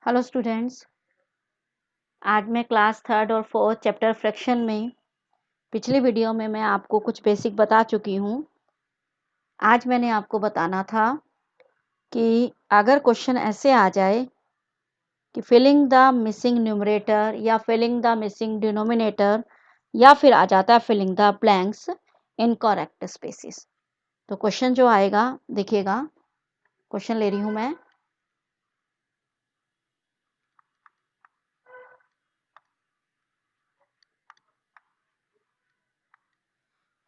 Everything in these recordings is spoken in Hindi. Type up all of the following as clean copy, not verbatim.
Hello students. आज मैं क्लास थर्ड और फोर्थ चैप्टर फ्रैक्शन में पिछली वीडियो में मैं आपको कुछ बेसिक बता चुकी हूँ। आज मैंने आपको बताना था कि अगर क्वेश्चन ऐसे आ जाए कि फिलिंग द मिसिंग न्यूमरेटर या फिलिंग द मिसिंग डिनोमिनेटर या फिर आ जाता है filling the blanks in correct spaces. तो क्वेश्चन जो आएगा देखिएगा, क्वेश्चन ले रही हूँ मैं।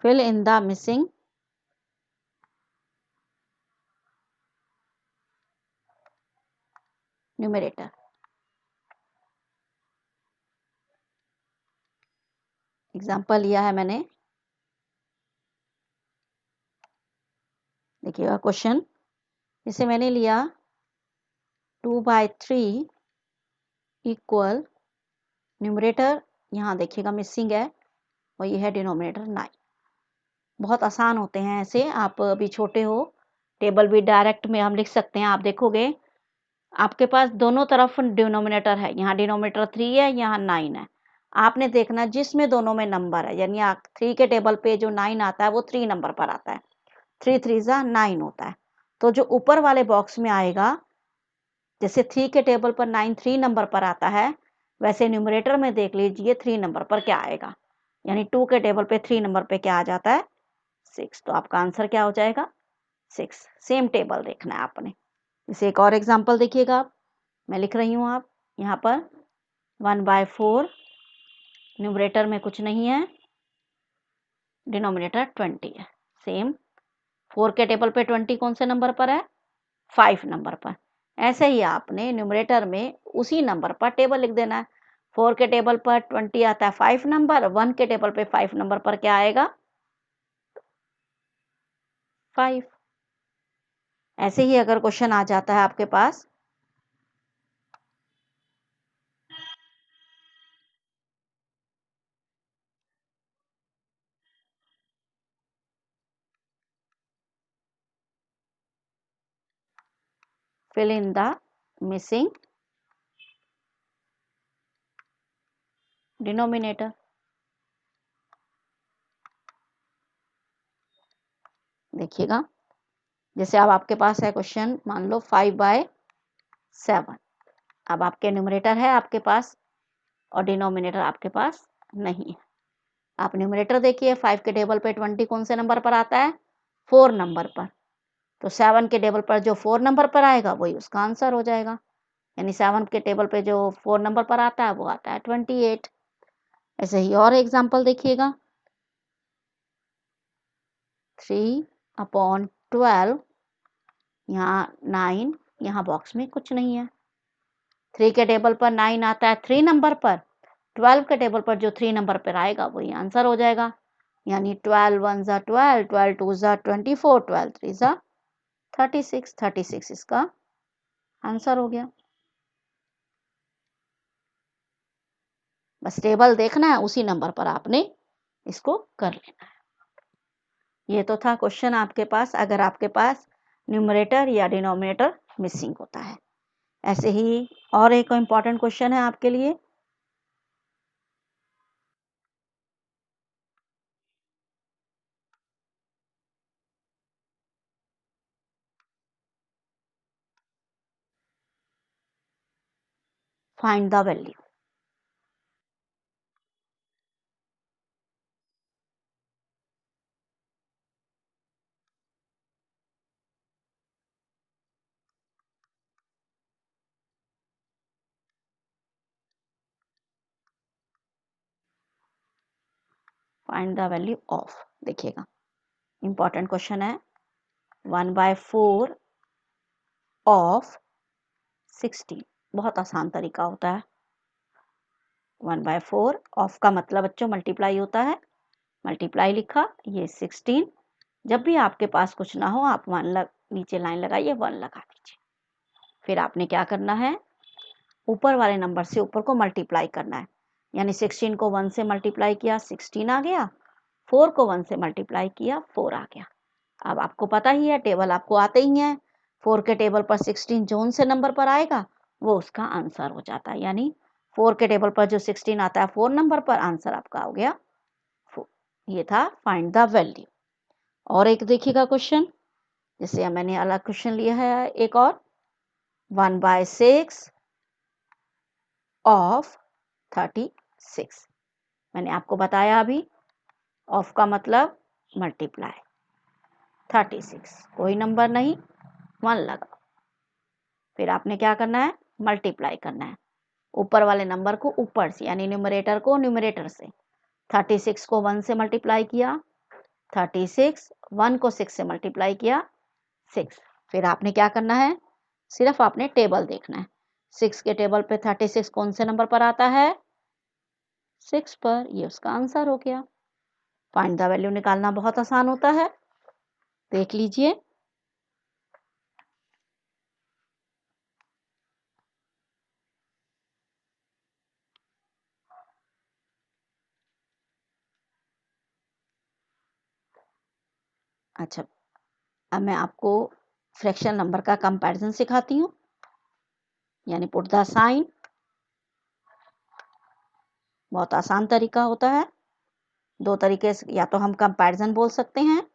Fill in the missing numerator. Example लिया है मैंने, देखिएगा क्वेश्चन। इसे मैंने लिया 2/3 इक्वल न्यूमरेटर, यहाँ देखिएगा मिसिंग है, और ये है डिनोमिनेटर 9। बहुत आसान होते हैं ऐसे। आप अभी छोटे हो, टेबल भी डायरेक्ट में हम लिख सकते हैं। आप देखोगे आपके पास दोनों तरफ डिनोमिनेटर है, यहाँ डिनोमिनेटर 3 है, यहाँ 9 है। आपने देखना जिसमें दोनों में नंबर है, यानी 3 के टेबल पे जो 9 आता है वो 3 नंबर पर आता है। 3 3 9 होता है। तो जो ऊपर वाले बॉक्स में आएगा, जैसे 3 के टेबल पर 9 3 नंबर पर आता है, वैसे न्यूमरेटर में देख लीजिए 3 नंबर पर क्या आएगा। यानी 2 के टेबल पे 3 नंबर पे क्या आ जाता है, 6। तो आपका आंसर क्या हो जाएगा, 6। सेम टेबल देखना है आपने। इसे एक और एग्जांपल देखिएगा आप, मैं लिख रही हूँ। आप यहाँ पर 1/4, न्यूमरेटर में कुछ नहीं है, डिनोमिनेटर 20 है। सेम 4 के टेबल पे 20 कौन से नंबर पर है, 5 नंबर पर। ऐसे ही आपने न्यूमरेटर में उसी नंबर पर टेबल लिख देना है। 4 के टेबल पर 20 आता है 5 नंबर, 1 के टेबल पे 5 नंबर पर क्या आएगा, 5। ऐसे ही अगर क्वेश्चन आ जाता है आपके पास fill in the missing denominator। देखिएगा, जैसे अब आपके पास है क्वेश्चन, मान लो 5/7। अब आपके न्यूमरेटर है आपके पास और डिनोमिनेटर आपके पास नहीं है। आप न्यूमरेटर देखिए, 5 के टेबल पे 20 कौन से नंबर पर आता है, 4 नंबर पर। तो 7 के टेबल पर जो 4 नंबर पर आएगा वही उसका आंसर हो जाएगा। यानी 7 के टेबल पे जो 4 नंबर पर आता है वो आता है 28। ऐसे ही और एग्जांपल देखिएगा, 3/12, यहाँ 9, यहाँ बॉक्स में कुछ नहीं है। 3 के टेबल पर 9 आता है 3 नंबर पर, 12 के टेबल पर जो 3 नंबर पर आएगा वही आंसर हो जाएगा। यानी 12 1 ज़ा 12, 12 2 ज़ा 24, 12 3 ज़ा 36, 36 इसका आंसर हो गया। बस टेबल देखना है, उसी नंबर पर आपने इसको कर लेना है। ये तो था क्वेश्चन आपके पास, अगर आपके पास न्यूमरेटर या डिनोमिनेटर मिसिंग होता है। ऐसे ही और एक इम्पॉर्टेंट क्वेश्चन है आपके लिए, find the value. Find the value of. देखिएगा, इंपॉर्टेंट क्वेश्चन है। 1/4 ऑफ 16, बहुत आसान तरीका होता है। 1/4 ऑफ का मतलब बच्चों मल्टीप्लाई होता है, मल्टीप्लाई लिखा, ये 16। जब भी आपके पास कुछ ना हो आप नीचे लाइन लगाइए, 1 लगा दीजिए। फिर आपने क्या करना है, ऊपर वाले नंबर से ऊपर को मल्टीप्लाई करना है। यानी 16 को 1 से मल्टीप्लाई किया 16 आ गया, 4 को 1 से मल्टीप्लाई किया 4 आ गया। अब आपको पता ही है, टेबल आपको आते ही हैं। 4 के टेबल पर 16 जोन से नंबर पर आएगा वो उसका आंसर हो जाता है। यानी 4 के टेबल पर जो 16 आता है 4 नंबर पर, आंसर आपका हो गया 4। ये था फाइंड द वैल्यू। और एक देखिएगा क्वेश्चन, जैसे मैंने अलग क्वेश्चन लिया है एक और, 1/6 ऑफ 36। मैंने आपको बताया अभी, ऑफ का मतलब मल्टीप्लाई, 36 कोई नंबर नहीं, 1 लगाओ, फिर आपने क्या करना है, मल्टीप्लाई करना है ऊपर वाले नंबर को ऊपर से, यानी न्यूमरेटर को न्यूमरेटर से। 36 को 1 से मल्टीप्लाई किया, 36, 1 को 6 से मल्टीप्लाई किया, 6। फिर आपने क्या करना है, सिर्फ आपने टेबल देखना है, 6 के टेबल पे 36 कौन से नंबर पर आता है, 6 पर, ये उसका आंसर हो गया। फाइंड द वैल्यू निकालना बहुत आसान होता है, देख लीजिए। अच्छा, अब मैं आपको फ्रैक्शन नंबर का कंपैरिजन सिखाती हूँ, यानी पुट द साइन। बहुत आसान तरीका होता है, दो तरीके से, या तो हम कंपैरिजन बोल सकते हैं,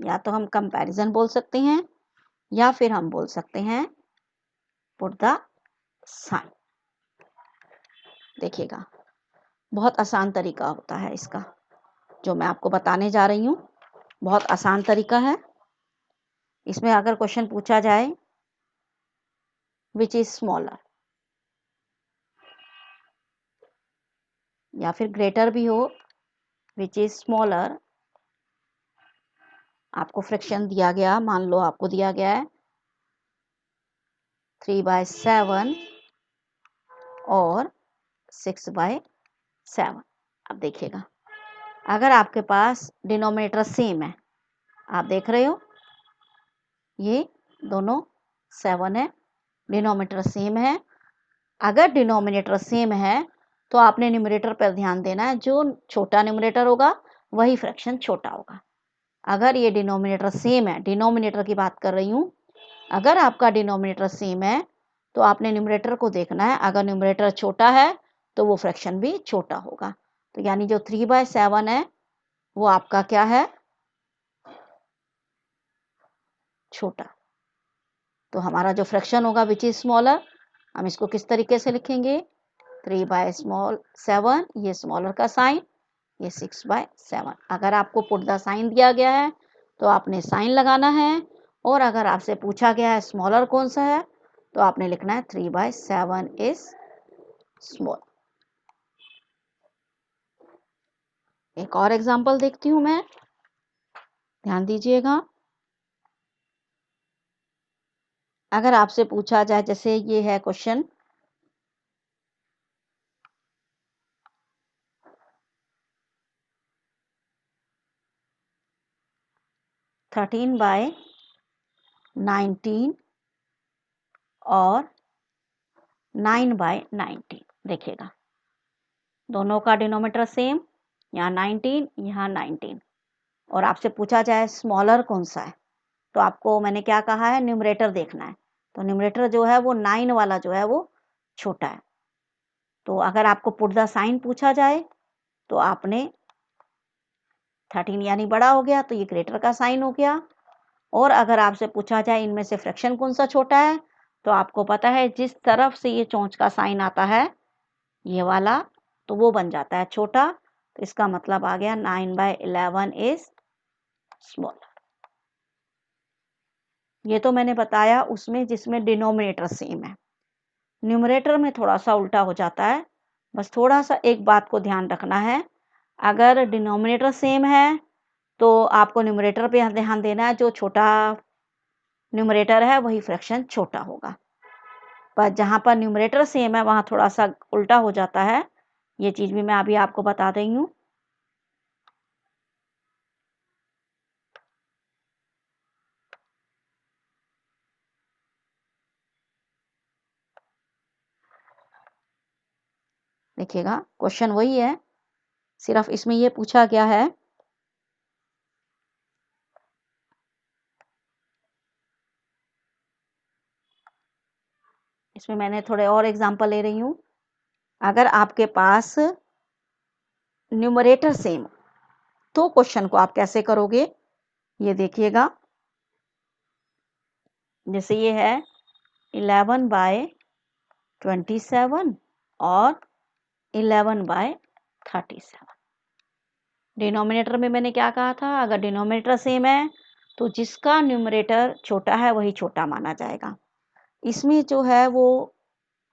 या तो हम कंपैरिजन बोल सकते हैं, या फिर हम बोल सकते हैं पुट द साइन। देखिएगा, बहुत आसान तरीका होता है इसका, जो मैं आपको बताने जा रही हूँ, बहुत आसान तरीका है। इसमें अगर क्वेश्चन पूछा जाए विच इज स्मॉलर, या फिर ग्रेटर भी हो, विच इज स्मॉलर, आपको फ्रैक्शन दिया गया, मान लो आपको दिया गया है 3/7 और 6/7। अब देखिएगा, अगर आपके पास डिनोमिनेटर सेम है, आप देख रहे हो ये दोनों 7 है, डिनोमिनेटर सेम है। अगर डिनोमिनेटर सेम है तो आपने न्यूमरेटर पर ध्यान देना है, जो छोटा न्यूमरेटर होगा वही फ्रैक्शन छोटा होगा। अगर ये डिनोमिनेटर सेम है, डिनोमिनेटर की बात कर रही हूँ, अगर आपका डिनोमिनेटर सेम है तो आपने न्यूमरेटर को देखना है, अगर न्यूमरेटर छोटा है तो वो फ्रैक्शन भी छोटा होगा। तो यानी जो 3/7 है वो आपका क्या है, छोटा। तो हमारा जो फ्रैक्शन होगा विच इज स्मॉलर, हम इसको किस तरीके से लिखेंगे, 3/7, ये स्मॉलर का साइन, ये 6/7। अगर आपको पुट द साइन दिया गया है तो आपने साइन लगाना है, और अगर आपसे पूछा गया है स्मॉलर कौन सा है तो आपने लिखना है 3/7 इज स्मॉल। एक और एग्जांपल देखती हूँ मैं, ध्यान दीजिएगा। अगर आपसे पूछा जाए, जैसे ये है क्वेश्चन, 13/19 और 9/19। देखिएगा, दोनों का डिनोमिनेटर सेम, यहाँ 19, यहाँ 19, और आपसे पूछा जाए स्मॉलर कौन सा है, तो आपको मैंने क्या कहा है, न्यूमरेटर देखना है। तो न्यूमरेटर जो है वो 9 वाला जो है वो छोटा है। तो अगर आपको पुट द साइन पूछा जाए तो आपने 13 यानी बड़ा हो गया, तो ये ग्रेटर का साइन हो गया। और अगर आपसे पूछा जाए इनमें से फ्रैक्शन कौन सा छोटा है, तो आपको पता है जिस तरफ से ये चोंच का साइन आता है, ये वाला, तो वो बन जाता है छोटा। तो इसका मतलब आ गया 9/11 इज स्मॉल। ये तो मैंने बताया उसमें जिसमें डिनोमिनेटर सेम है। न्यूमरेटर में थोड़ा सा उल्टा हो जाता है, बस थोड़ा सा एक बात को ध्यान रखना है, अगर डिनोमिनेटर सेम है तो आपको न्यूमरेटर पे ध्यान देना है, जो छोटा न्यूमरेटर है वही फ्रैक्शन छोटा होगा। पर जहाँ पर न्यूमरेटर सेम है वहाँ थोड़ा सा उल्टा हो जाता है, ये चीज़ भी मैं अभी आपको बता रही हूँ। देखिएगा क्वेश्चन वही है, सिर्फ इसमें ये पूछा गया है इसमें मैंने थोड़े और एग्जांपल ले रही हूँ। अगर आपके पास न्यूमरेटर सेम तो क्वेश्चन को आप कैसे करोगे, ये देखिएगा। जैसे ये है 11/27 और 11/37। डिनोमिनेटर में मैंने क्या कहा था, अगर डिनोमिनेटर सेम है तो जिसका न्यूमरेटर छोटा है वही छोटा माना जाएगा। इसमें जो है वो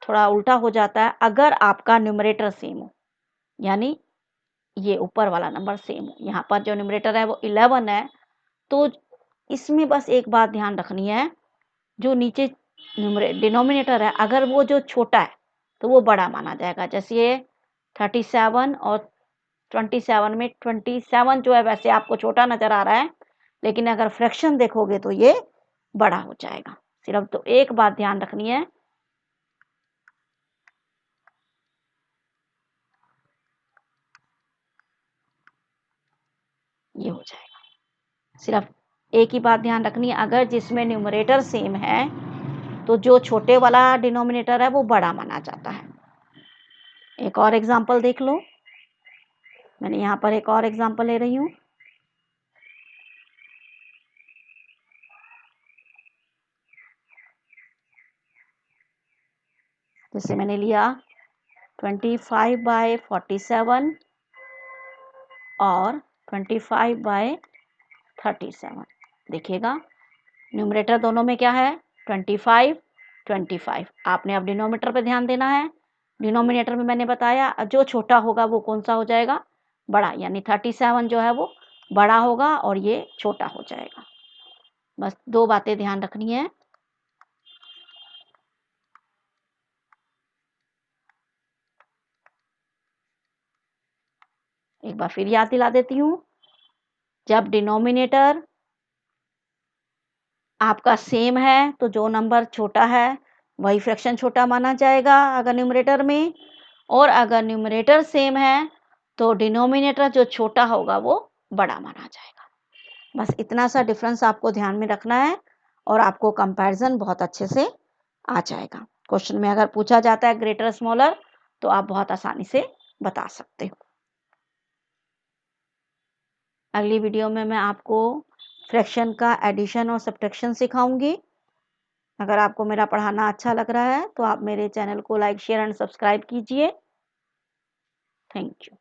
थोड़ा उल्टा हो जाता है, अगर आपका न्यूमरेटर सेम हो, यानी ये ऊपर वाला नंबर सेम हो। यहाँ पर जो न्यूमरेटर है वो 11 है, तो इसमें बस एक बात ध्यान रखनी है, जो नीचे डिनोमिनेटर है अगर वो जो छोटा है तो वो बड़ा माना जाएगा। जैसे ये 37 और 27 में 27 जो है वैसे आपको छोटा नजर आ रहा है, लेकिन अगर फ्रैक्शन देखोगे तो ये बड़ा हो जाएगा। सिर्फ तो एक बात ध्यान रखनी है, ये हो जाएगा। सिर्फ एक ही बात ध्यान रखनी है, अगर जिसमें न्यूमरेटर सेम है तो जो छोटे वाला डिनोमिनेटर है वो बड़ा माना जाता है। एक और एग्जांपल देख लो, मैंने यहाँ पर एक और एग्जांपल ले रही हूँ। जैसे मैंने लिया 25/47 और 25/37। देखिएगा न्यूमरेटर दोनों में क्या है, 25 25। आपने अब डिनोमिनेटर पे ध्यान देना है। डिनोमिनेटर में मैंने बताया जो छोटा होगा वो कौन सा हो जाएगा, बड़ा, यानी 37 जो है वो बड़ा होगा और ये छोटा हो जाएगा। बस दो बातें ध्यान रखनी है। एक बार फिर याद दिला देती हूँ, जब डिनोमिनेटर आपका सेम है तो जो नंबर छोटा है वही फ्रैक्शन छोटा माना जाएगा अगर न्यूमरेटर में, और अगर न्यूमरेटर सेम है तो डिनोमिनेटर जो छोटा होगा वो बड़ा माना जाएगा। बस इतना सा डिफरेंस आपको ध्यान में रखना है और आपको कंपैरिजन बहुत अच्छे से आ जाएगा। क्वेश्चन में अगर पूछा जाता है ग्रेटर स्मॉलर तो आप बहुत आसानी से बता सकते हो। अगली वीडियो में मैं आपको फ्रैक्शन का एडिशन और सब्ट्रैक्शन सिखाऊंगी। अगर आपको मेरा पढ़ाना अच्छा लग रहा है तो आप मेरे चैनल को लाइक, शेयर एंड सब्सक्राइब कीजिए। Thank you.